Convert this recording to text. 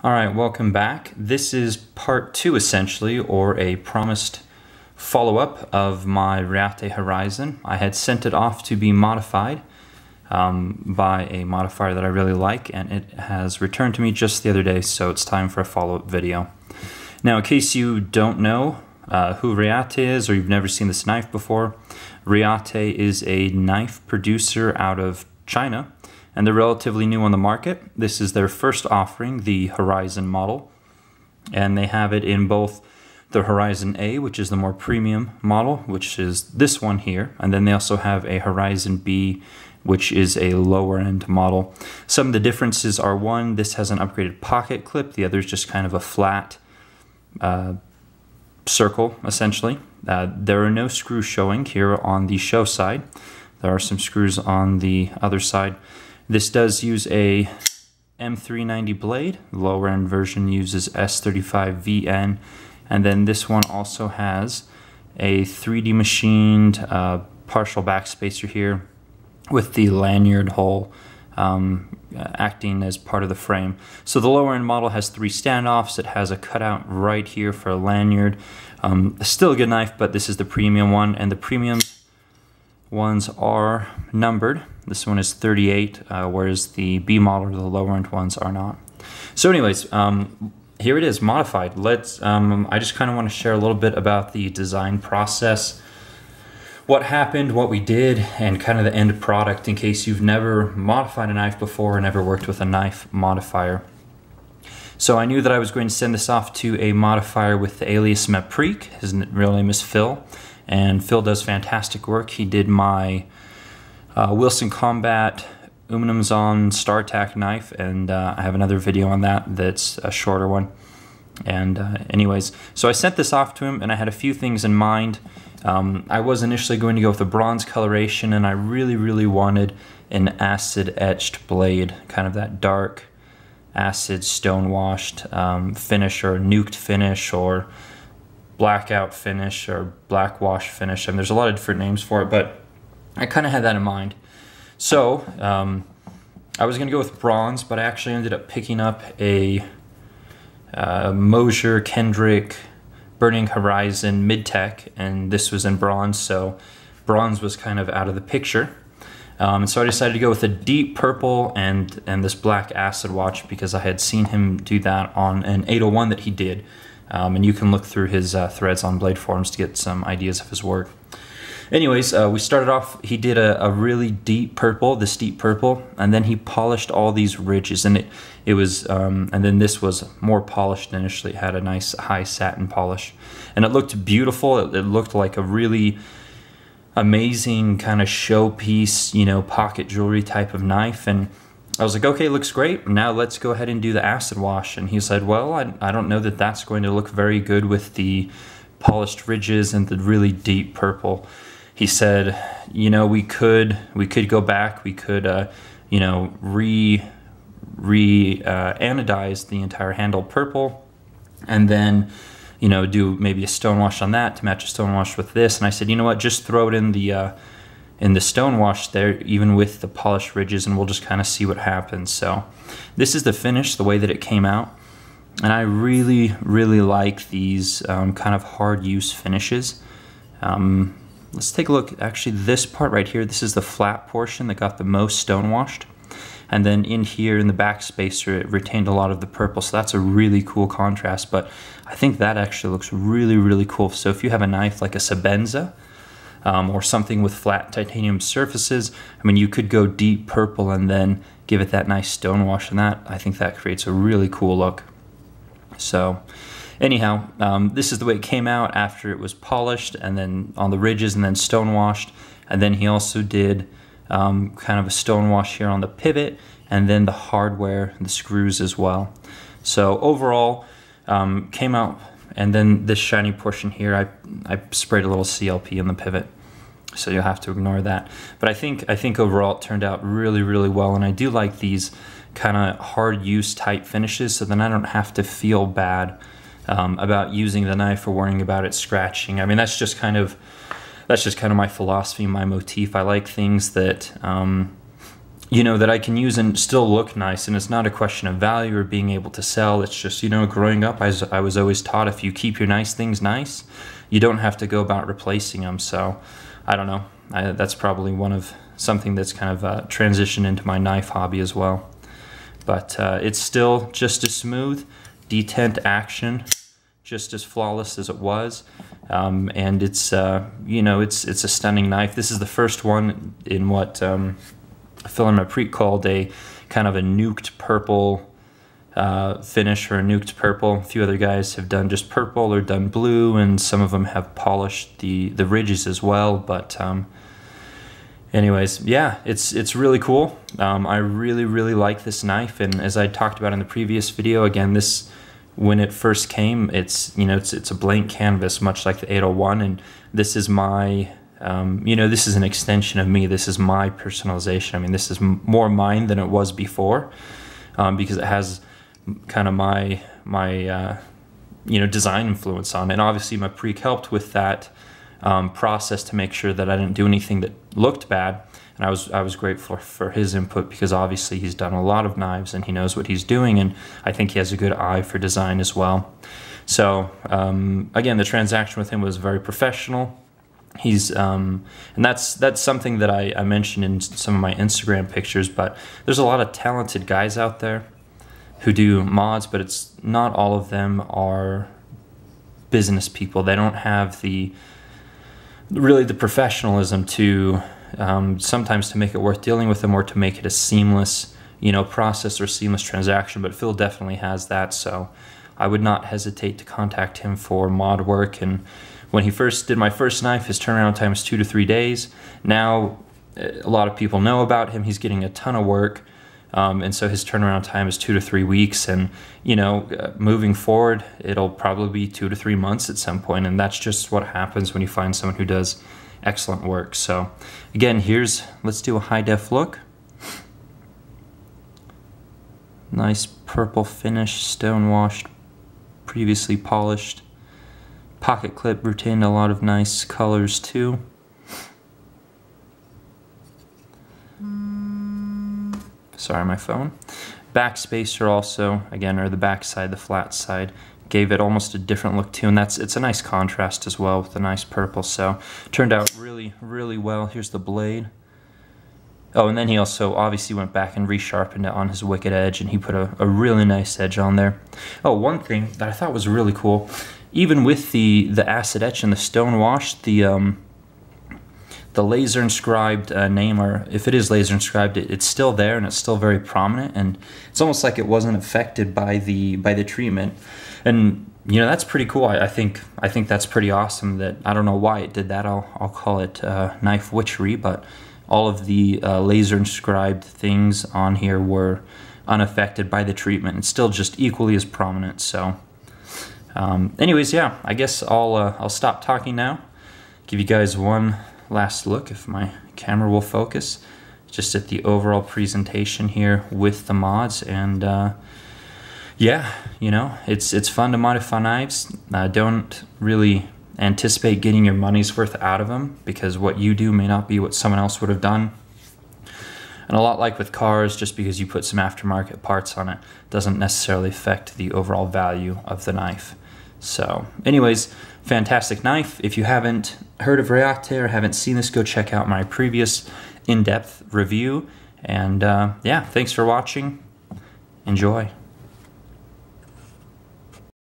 Alright, welcome back. This is part 2 essentially, or a promised follow-up of my Reate Horizon. I had sent it off to be modified by a modifier that I really like, and it has returned to me just the other day, so it's time for a follow-up video. Now, in case you don't know who Reate is, or you've never seen this knife before, Reate is a knife producer out of China, and they're relatively new on the market. This is their first offering, the Horizon model, and they have it in both the Horizon A, which is the more premium model, which is this one here, and then they also have a Horizon B, which is a lower end model. Some of the differences are, one, this has an upgraded pocket clip, the other is just kind of a flat circle, essentially. There are no screws showing here on the show side. There are some screws on the other side. This does use a M390 blade. The lower end version uses S35VN, and then this one also has a 3D machined partial backspacer here with the lanyard hole acting as part of the frame. So the lower end model has 3 standoffs. It has a cutout right here for a lanyard. Still a good knife, but this is the premium one, and the premium ones are numbered. This one is 38, whereas the B model or the lower end ones are not. So anyways, here it is, modified. I just kind of want to share a little bit about the design process, what happened, what we did, and kind of the end product in case you've never modified a knife before or never worked with a knife modifier. So I knew that I was going to send this off to a modifier with the alias Maprik. His real name is Phil, and Phil does fantastic work. He did my Wilson Combat Umnumzon StarTac knife, and I have another video on that that's a shorter one. And anyways, so I sent this off to him, and I had a few things in mind. I was initially going to go with a bronze coloration, and I really wanted an acid etched blade, kind of that dark acid stone washed finish, or nuked finish, or blackout finish, or black wash finish. I mean, there's a lot of different names for it, but I kind of had that in mind. So I was going to go with bronze, but I actually ended up picking up a Mosier Kendrick Burning Horizon Mid-Tech, and this was in bronze, so bronze was kind of out of the picture. And so I decided to go with a deep purple and this black acid wash, because I had seen him do that on an 801 that he did. And you can look through his threads on Blade Forums to get some ideas of his work. Anyways, we started off, he did a really deep purple, this deep purple, and then he polished all these ridges, and it was, and then this was more polished initially. It had a nice high satin polish, and it looked beautiful. It looked like a really amazing kind of showpiece, you know, pocket jewelry type of knife, and I was like, okay, looks great. Now let's go ahead and do the acid wash. And he said, well, I don't know that that's going to look very good with the polished ridges and the really deep purple. He said, you know, we could go back, we could, you know, anodize the entire handle purple, and then, you know, do maybe a stone wash on that to match a stone wash with this. And I said, you know what, just throw it in the stone wash there, even with the polished ridges, and we'll just kind of see what happens. So this is the finish, the way that it came out, and I really like these kind of hard use finishes. Let's take a look. Actually, this part right here, this is the flat portion that got the most stone washed, and then in here in the back spacer it retained a lot of the purple, so that's a really cool contrast. But I think that actually looks really cool. So if you have a knife like a Sabenza, or something with flat titanium surfaces, I mean, you could go deep purple and then give it that nice stone wash, and that, I think that creates a really cool look. So anyhow, this is the way it came out after it was polished, and then on the ridges, and then stone washed. And then he also did kind of a stone wash here on the pivot, and then the hardware, the screws as well. So overall, came out. And then this shiny portion here, I sprayed a little CLP in the pivot, so you'll have to ignore that. But I think overall it turned out really well, and I do like these kind of hard use type finishes, so then I don't have to feel bad about using the knife or worrying about it scratching. I mean, that's just kind of my philosophy, my motif. I like things that you know, that I can use and still look nice. And it's not a question of value or being able to sell. It's just, you know, growing up, I was always taught if you keep your nice things nice, you don't have to go about replacing them. So I don't know. That's probably something that's kind of transitioned into my knife hobby as well. But it's still just as smooth, detent action, just as flawless as it was. And it's, you know, it's a stunning knife. This is the first one in what Phil and Maprik called a kind of a nuked purple finish, or a nuked purple. A few other guys have done just purple or done blue, and some of them have polished the ridges as well. But anyways, yeah, it's really cool. I really like this knife, and as I talked about in the previous video, again, this, when it first came, it's, you know, it's a blank canvas, much like the 801, and this is my, you know, this is an extension of me. This is my personalization. I mean, this is more mine than it was before, because it has kind of my you know, design influence on it. And obviously Maprik helped with that process to make sure that I didn't do anything that looked bad. And I was grateful for his input, because obviously he's done a lot of knives and he knows what he's doing, and I think he has a good eye for design as well. So again, the transaction with him was very professional. He's and that's something that I mentioned in some of my Instagram pictures, but there's a lot of talented guys out there who do mods, but it's not all of them are business people. They don't have really the professionalism to sometimes to make it worth dealing with them, or to make it a seamless, you know, process or seamless transaction. But Phil definitely has that, so I would not hesitate to contact him for mod work. And when he first did my first knife, his turnaround time is 2 to 3 days. Now a lot of people know about him. He's getting a ton of work, and so his turnaround time is 2 to 3 weeks. And you know, moving forward, it'll probably be 2 to 3 months at some point, and that's just what happens when you find someone who does excellent work. So again, let's do a high def look. Nice purple finish, stone washed, previously polished. Pocket clip retained a lot of nice colors too. Sorry, my phone. Back spacer also, again, or the back side, the flat side, gave it almost a different look too, and it's a nice contrast as well with the nice purple. So turned out really well. Here's the blade. Oh, and then he also obviously went back and resharpened it on his wicked edge, and he put a really nice edge on there. Oh, one thing that I thought was really cool, even with the acid etch and the stone wash, the laser inscribed name, or if it is laser inscribed, it's still there and it's still very prominent, and it's almost like it wasn't affected by the treatment. And you know, that's pretty cool. I think that's pretty awesome. That, I don't know why it did that. I'll call it knife witchery, but all of the laser inscribed things on here were unaffected by the treatment. It's still just equally as prominent. So anyways, yeah, I guess I'll stop talking now. Give you guys one last look, if my camera will focus, just at the overall presentation here with the mods. And yeah, you know, it's fun to modify knives. Don't really anticipate getting your money's worth out of them, because what you do may not be what someone else would have done. And a lot like with cars, just because you put some aftermarket parts on it doesn't necessarily affect the overall value of the knife. So anyways, fantastic knife. If you haven't heard of Reate or haven't seen this, go check out my previous in-depth review. And yeah, thanks for watching. Enjoy.